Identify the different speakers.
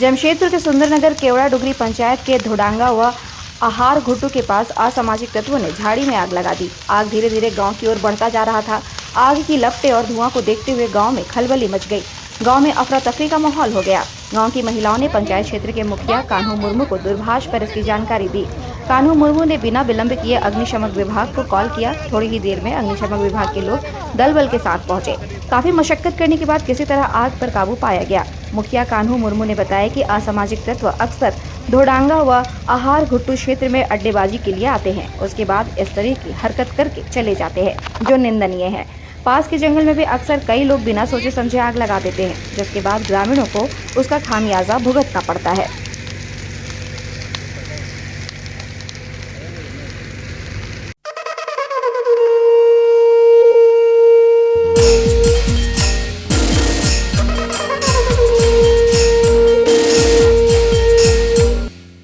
Speaker 1: जमशेदपुर के सुंदरनगर केवड़ा डुगरी पंचायत के धोडांगा व आहार घुट्टू के पास असामाजिक तत्वों ने झाड़ी में आग लगा दी। आग धीरे धीरे गांव की ओर बढ़ता जा रहा था। आग की लपटें और धुआं को देखते हुए गांव में खलबली मच गई। गांव में अफरा तफरी का माहौल हो गया। गांव की महिलाओं ने पंचायत क्षेत्र के मुखिया कान्हू मुर्मू को दूरभाष पर इसकी जानकारी दी। कान्हू मुर्मू ने बिना विलंब किए अग्निशमन विभाग को कॉल किया। थोड़ी ही देर में अग्निशमन विभाग के लोग दल बल के साथ पहुंचे। काफी मशक्कत करने के बाद किसी तरह आग पर काबू पाया गया। मुखिया कान्हू मुर्मू ने बताया कि असामाजिक तत्व अक्सर धोडांगा व आहार घुट्टू क्षेत्र में अड्डेबाजी के लिए आते हैं। उसके बाद इस तरह की हरकत करके चले जाते हैं, जो निंदनीय है। पास के जंगल में भी अक्सर कई लोग बिना सोचे समझे आग लगा देते हैं, जिसके बाद ग्रामीणों को उसका खामियाजा भुगतना पड़ता है।